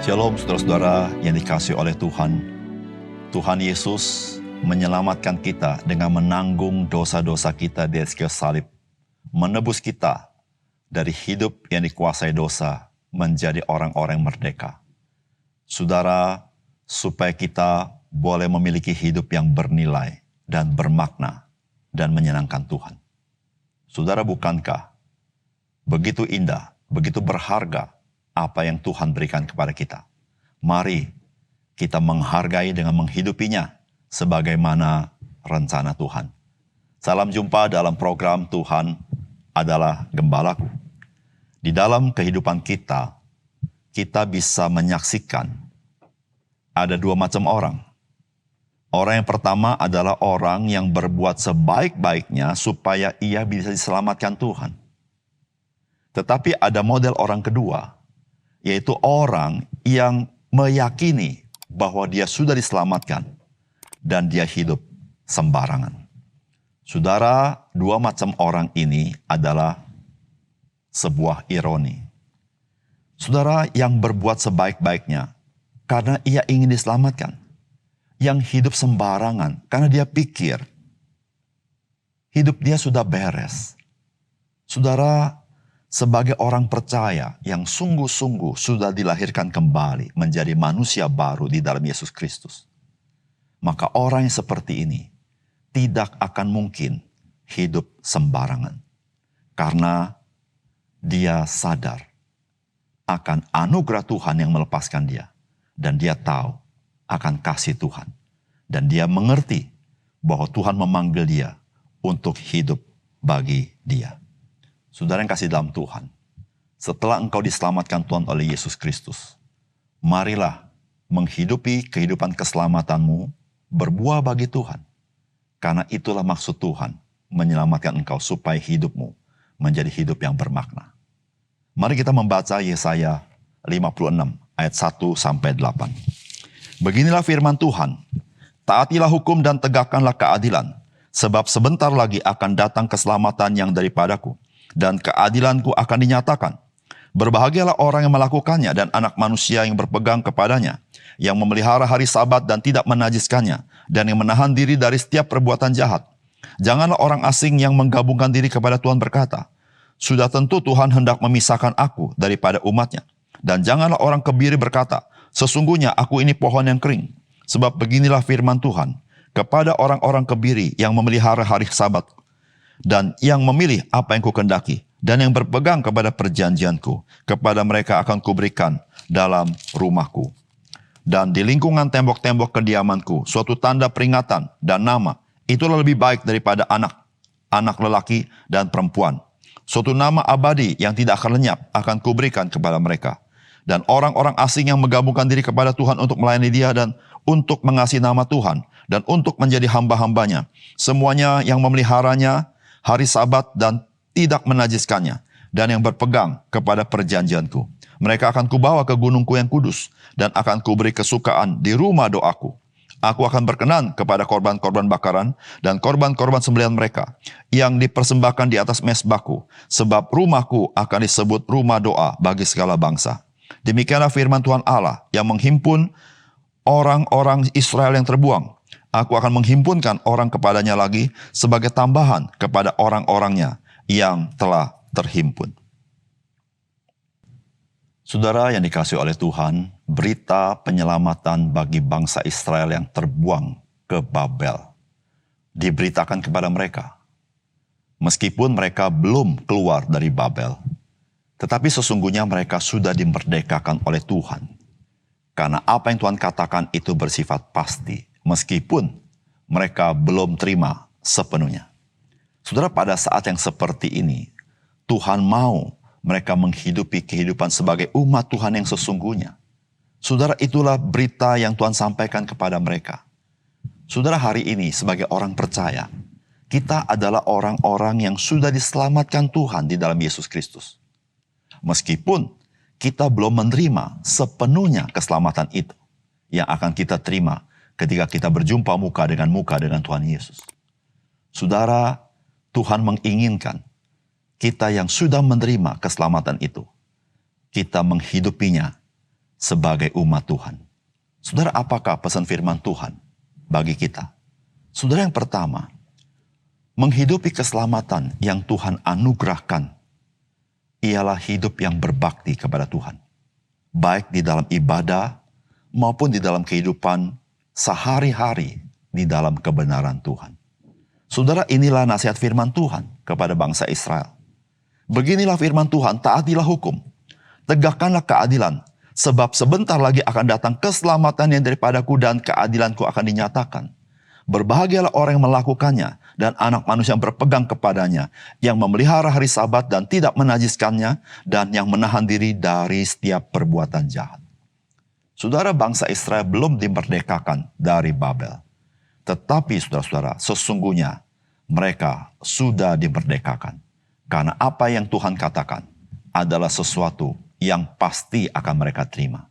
Shalom saudara-saudara yang dikasihi oleh Tuhan. Tuhan Yesus menyelamatkan kita dengan menanggung dosa-dosa kita di atas kayu salib. Menebus kita dari hidup yang dikuasai dosa menjadi orang-orang yang merdeka. Saudara, supaya kita boleh memiliki hidup yang bernilai dan bermakna dan menyenangkan Tuhan. Saudara, bukankah begitu indah, begitu berharga apa yang Tuhan berikan kepada kita? Mari kita menghargai dengan menghidupinya sebagaimana rencana Tuhan. Salam jumpa dalam program Tuhan adalah Gembalaku. Di dalam kehidupan kita, kita bisa menyaksikan ada dua macam orang. Orang yang pertama adalah orang yang berbuat sebaik-baiknya supaya ia bisa diselamatkan Tuhan. Tetapi ada model orang kedua, yaitu orang yang meyakini bahwa dia sudah diselamatkan dan dia hidup sembarangan. Saudara, dua macam orang ini adalah sebuah ironi. Saudara yang berbuat sebaik-baiknya karena ia ingin diselamatkan, yang hidup sembarangan karena dia pikir hidup dia sudah beres. Saudara, sebagai orang percaya yang sungguh-sungguh sudah dilahirkan kembali menjadi manusia baru di dalam Yesus Kristus, maka orang yang seperti ini tidak akan mungkin hidup sembarangan. Karena dia sadar akan anugerah Tuhan yang melepaskan dia. Dan dia tahu akan kasih Tuhan. Dan dia mengerti bahwa Tuhan memanggil dia untuk hidup bagi dia. Saudara yang kasih dalam Tuhan, setelah engkau diselamatkan Tuhan oleh Yesus Kristus, marilah menghidupi kehidupan keselamatanmu berbuah bagi Tuhan. Karena itulah maksud Tuhan menyelamatkan engkau supaya hidupmu menjadi hidup yang bermakna. Mari kita membaca Yesaya 56 ayat 1-8. Beginilah firman Tuhan, taatilah hukum dan tegakkanlah keadilan, sebab sebentar lagi akan datang keselamatan yang daripadaku, dan keadilanku akan dinyatakan. Berbahagialah orang yang melakukannya dan anak manusia yang berpegang kepadanya, yang memelihara hari Sabat dan tidak menajiskannya, dan yang menahan diri dari setiap perbuatan jahat. Janganlah orang asing yang menggabungkan diri kepada Tuhan berkata, sudah tentu Tuhan hendak memisahkan aku daripada umatnya. Dan janganlah orang kebiri berkata, sesungguhnya aku ini pohon yang kering. Sebab beginilah firman Tuhan, kepada orang-orang kebiri yang memelihara hari Sabat, dan yang memilih apa yang kukendaki, dan yang berpegang kepada perjanjianku, kepada mereka akan kuberikan dalam rumahku. Dan di lingkungan tembok-tembok kediamanku, suatu tanda peringatan dan nama, itulah lebih baik daripada anak lelaki dan perempuan. Suatu nama abadi yang tidak akan lenyap akan kuberikan kepada mereka. Dan orang-orang asing yang menggabungkan diri kepada Tuhan untuk melayani dia dan untuk mengasihi nama Tuhan, dan untuk menjadi hamba-hambanya. Semuanya yang memeliharanya hari Sabat dan tidak menajiskannya, dan yang berpegang kepada perjanjianku. Mereka akan kubawa ke gunungku yang kudus, dan akan kuberi kesukaan di rumah doaku. Aku akan berkenan kepada korban-korban bakaran, dan korban-korban sembelihan mereka, yang dipersembahkan di atas mezbahku, sebab rumahku akan disebut rumah doa bagi segala bangsa. Demikianlah firman Tuhan Allah, yang menghimpun orang-orang Israel yang terbuang. Aku akan menghimpunkan orang kepadanya lagi sebagai tambahan kepada orang-orangnya yang telah terhimpun. Saudara yang dikasihi oleh Tuhan, berita penyelamatan bagi bangsa Israel yang terbuang ke Babel diberitakan kepada mereka. Meskipun mereka belum keluar dari Babel, tetapi sesungguhnya mereka sudah dimerdekakan oleh Tuhan. Karena apa yang Tuhan katakan itu bersifat pasti. Meskipun mereka belum terima sepenuhnya. Saudara, pada saat yang seperti ini, Tuhan mau mereka menghidupi kehidupan sebagai umat Tuhan yang sesungguhnya. Saudara, itulah berita yang Tuhan sampaikan kepada mereka. Saudara, hari ini sebagai orang percaya, kita adalah orang-orang yang sudah diselamatkan Tuhan di dalam Yesus Kristus. Meskipun kita belum menerima sepenuhnya keselamatan itu, yang akan kita terima ketika kita berjumpa muka dengan Tuhan Yesus. Saudara, Tuhan menginginkan kita yang sudah menerima keselamatan itu, kita menghidupinya sebagai umat Tuhan. Saudara, apakah pesan firman Tuhan bagi kita? Saudara, yang pertama, menghidupi keselamatan yang Tuhan anugerahkan ialah hidup yang berbakti kepada Tuhan. Baik di dalam ibadah maupun di dalam kehidupan sehari-hari di dalam kebenaran Tuhan. Saudara, inilah nasihat firman Tuhan kepada bangsa Israel. Beginilah firman Tuhan, taatilah hukum, tegakkanlah keadilan, sebab sebentar lagi akan datang keselamatan yang daripadaku dan keadilanku akan dinyatakan. Berbahagialah orang yang melakukannya dan anak manusia yang berpegang kepadanya, yang memelihara hari Sabat dan tidak menajiskannya, dan yang menahan diri dari setiap perbuatan jahat. Saudara, bangsa Israel belum dimerdekakan dari Babel. Tetapi saudara-saudara, sesungguhnya mereka sudah dimerdekakan. Karena apa yang Tuhan katakan adalah sesuatu yang pasti akan mereka terima.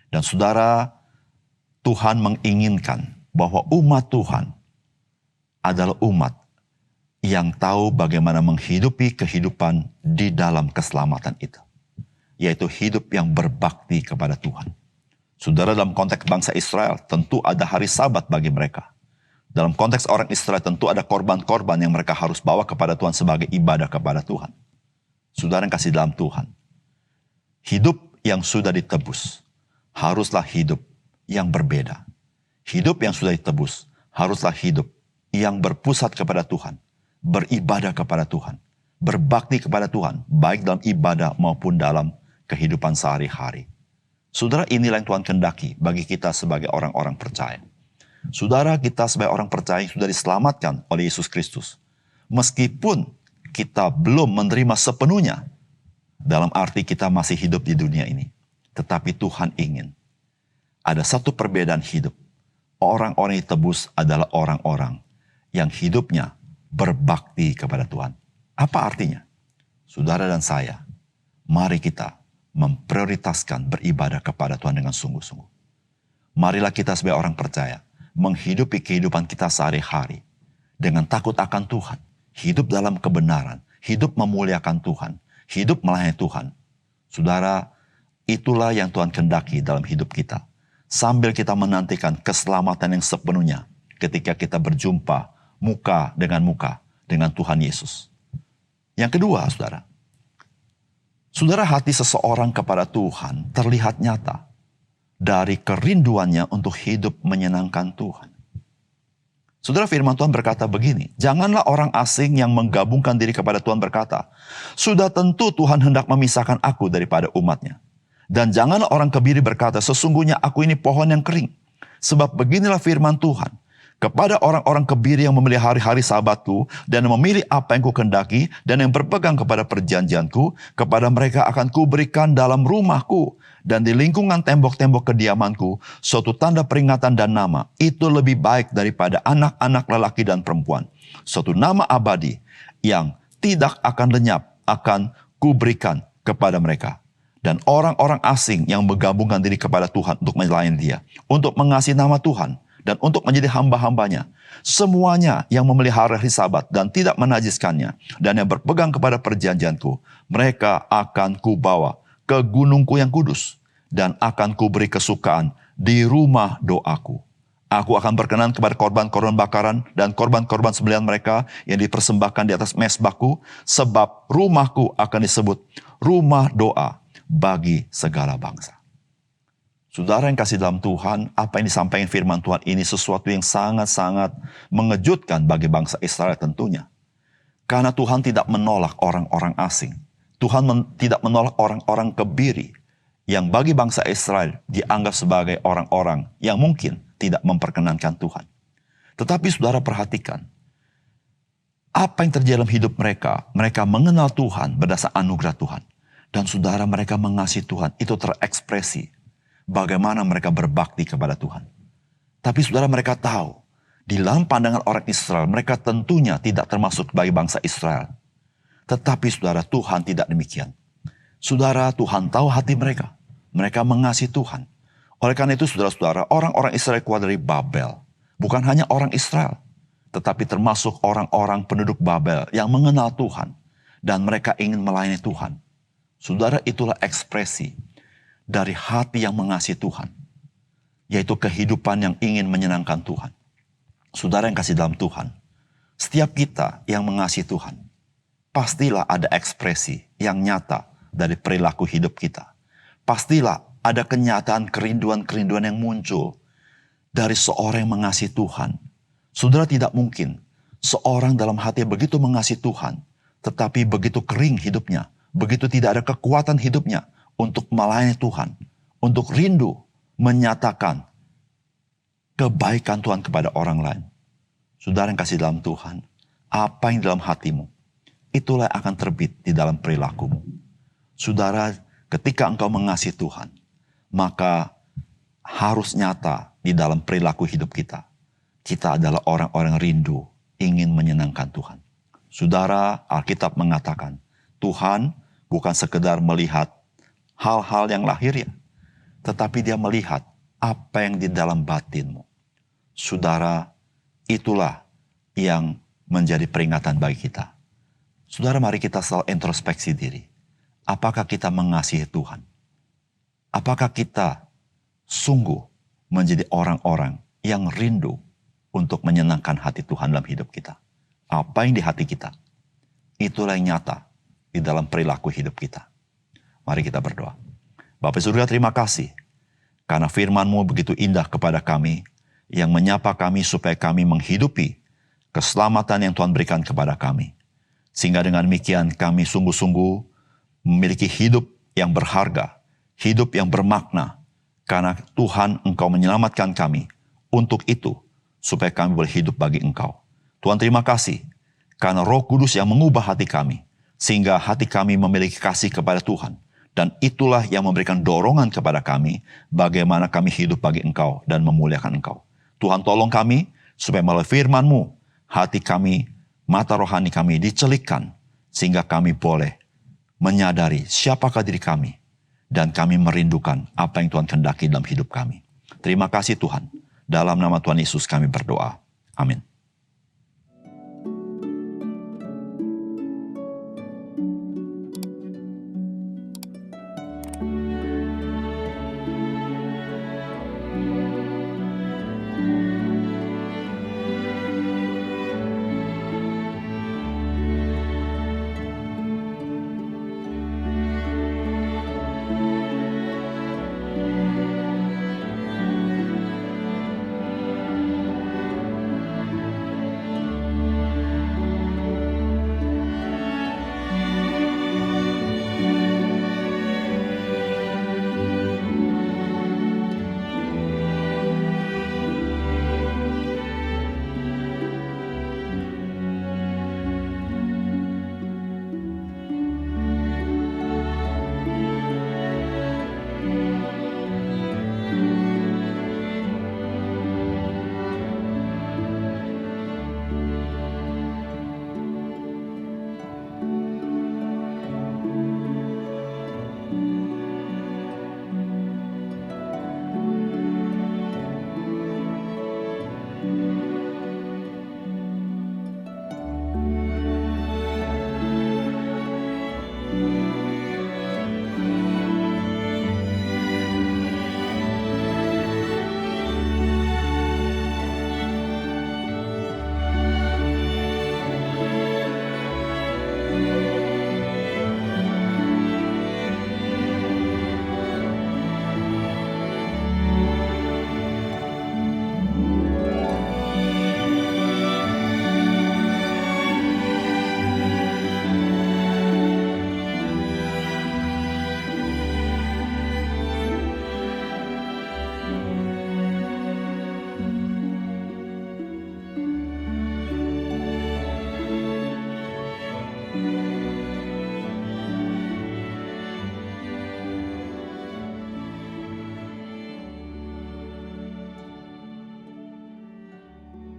Dan saudara, Tuhan menginginkan bahwa umat Tuhan adalah umat yang tahu bagaimana menghidupi kehidupan di dalam keselamatan itu. Yaitu hidup yang berbakti kepada Tuhan. Saudara, dalam konteks bangsa Israel tentu ada hari Sabat bagi mereka. Dalam konteks orang Israel tentu ada korban-korban yang mereka harus bawa kepada Tuhan sebagai ibadah kepada Tuhan. Saudara yang kasih dalam Tuhan, hidup yang sudah ditebus haruslah hidup yang berbeda. Hidup yang sudah ditebus haruslah hidup yang berpusat kepada Tuhan, beribadah kepada Tuhan, berbakti kepada Tuhan, baik dalam ibadah maupun dalam kehidupan sehari-hari. Saudara, inilah yang Tuhan kehendaki bagi kita sebagai orang-orang percaya. Saudara, kita sebagai orang percaya sudah diselamatkan oleh Yesus Kristus. Meskipun kita belum menerima sepenuhnya, dalam arti kita masih hidup di dunia ini. Tetapi Tuhan ingin ada satu perbedaan hidup. Orang-orang yang ditebus adalah orang-orang yang hidupnya berbakti kepada Tuhan. Apa artinya? Saudara dan saya, mari kita memprioritaskan beribadah kepada Tuhan dengan sungguh-sungguh. Marilah kita sebagai orang percaya menghidupi kehidupan kita sehari-hari dengan takut akan Tuhan, hidup dalam kebenaran, hidup memuliakan Tuhan, hidup melayani Tuhan. Saudara, itulah yang Tuhan kehendaki dalam hidup kita. Sambil kita menantikan keselamatan yang sepenuhnya ketika kita berjumpa muka dengan Tuhan Yesus. Yang kedua, saudara, hati seseorang kepada Tuhan terlihat nyata dari kerinduannya untuk hidup menyenangkan Tuhan. Saudara, firman Tuhan berkata begini, janganlah orang asing yang menggabungkan diri kepada Tuhan berkata, sudah tentu Tuhan hendak memisahkan aku daripada umatnya. Dan janganlah orang kebiri berkata, sesungguhnya aku ini pohon yang kering. Sebab beginilah firman Tuhan, kepada orang-orang kebiri yang memilih hari-hari Sabatku dan memilih apa yang kukendaki dan yang berpegang kepada perjanjianku, kepada mereka akan kuberikan dalam rumahku dan di lingkungan tembok-tembok kediamanku suatu tanda peringatan dan nama. Itu lebih baik daripada anak-anak lelaki dan perempuan. Suatu nama abadi yang tidak akan lenyap akan kuberikan kepada mereka. Dan orang-orang asing yang menggabungkan diri kepada Tuhan untuk melayani Dia, untuk mengasihi nama Tuhan, dan untuk menjadi hamba-hambanya. Semuanya yang memelihara hari Sabat dan tidak menajiskannya, dan yang berpegang kepada perjanjianku, mereka akan kubawa ke gunungku yang kudus, dan akan kuberi kesukaan di rumah doaku. Aku akan berkenan kepada korban-korban bakaran dan korban-korban sembelihan mereka yang dipersembahkan di atas mezbahku, sebab rumahku akan disebut rumah doa bagi segala bangsa. Saudara yang kasih dalam Tuhan, apa yang disampaikan firman Tuhan ini sesuatu yang sangat-sangat mengejutkan bagi bangsa Israel tentunya. Karena Tuhan tidak menolak orang-orang asing. Tuhan tidak menolak orang-orang kebiri yang bagi bangsa Israel dianggap sebagai orang-orang yang mungkin tidak memperkenankan Tuhan. Tetapi saudara perhatikan, apa yang terjadi dalam hidup mereka? Mereka mengenal Tuhan berdasar anugerah Tuhan. Dan saudara, mereka mengasihi Tuhan, itu terekspresi bagaimana mereka berbakti kepada Tuhan. Tapi saudara, mereka tahu, di dalam pandangan orang Israel, mereka tentunya tidak termasuk bagi bangsa Israel. Tetapi saudara, Tuhan tidak demikian. Saudara, Tuhan tahu hati mereka. Mereka mengasihi Tuhan. Oleh karena itu, saudara-saudara, orang-orang Israel keluar dari Babel. Bukan hanya orang Israel, tetapi termasuk orang-orang penduduk Babel yang mengenal Tuhan. Dan mereka ingin melayani Tuhan. Saudara, itulah ekspresi dari hati yang mengasihi Tuhan, yaitu kehidupan yang ingin menyenangkan Tuhan. Saudara yang kasih dalam Tuhan, setiap kita yang mengasihi Tuhan, pastilah ada ekspresi yang nyata dari perilaku hidup kita. Pastilah ada kenyataan kerinduan-kerinduan yang muncul dari seorang yang mengasihi Tuhan. Saudara, tidak mungkin seorang dalam hati begitu mengasihi Tuhan, tetapi begitu kering hidupnya, begitu tidak ada kekuatan hidupnya untuk melayani Tuhan, untuk rindu menyatakan kebaikan Tuhan kepada orang lain. Saudara yang kasih dalam Tuhan, apa yang dalam hatimu, itulah yang akan terbit di dalam perilakumu. Saudara, ketika engkau mengasihi Tuhan, maka harus nyata di dalam perilaku hidup kita. Kita adalah orang-orang rindu, ingin menyenangkan Tuhan. Saudara, Alkitab mengatakan, Tuhan bukan sekedar melihat hal-hal yang lahir ya, tetapi dia melihat apa yang di dalam batinmu. Saudara, itulah yang menjadi peringatan bagi kita. Saudara, mari kita selalu introspeksi diri. Apakah kita mengasihi Tuhan? Apakah kita sungguh menjadi orang-orang yang rindu untuk menyenangkan hati Tuhan dalam hidup kita? Apa yang di hati kita, itulah yang nyata di dalam perilaku hidup kita. Mari kita berdoa. Bapa surga, terima kasih karena firman-Mu begitu indah kepada kami, yang menyapa kami supaya kami menghidupi keselamatan yang Tuhan berikan kepada kami. Sehingga dengan demikian kami sungguh-sungguh memiliki hidup yang berharga, hidup yang bermakna, karena Tuhan Engkau menyelamatkan kami untuk itu, supaya kami boleh hidup bagi Engkau. Tuhan, terima kasih karena Roh Kudus yang mengubah hati kami, sehingga hati kami memiliki kasih kepada Tuhan. Dan itulah yang memberikan dorongan kepada kami, bagaimana kami hidup bagi Engkau dan memuliakan Engkau. Tuhan, tolong kami, supaya melalui firman-Mu, hati kami, mata rohani kami dicelikkan, sehingga kami boleh menyadari siapakah diri kami, dan kami merindukan apa yang Tuhan kehendaki dalam hidup kami. Terima kasih Tuhan. Dalam nama Tuhan Yesus kami berdoa. Amin.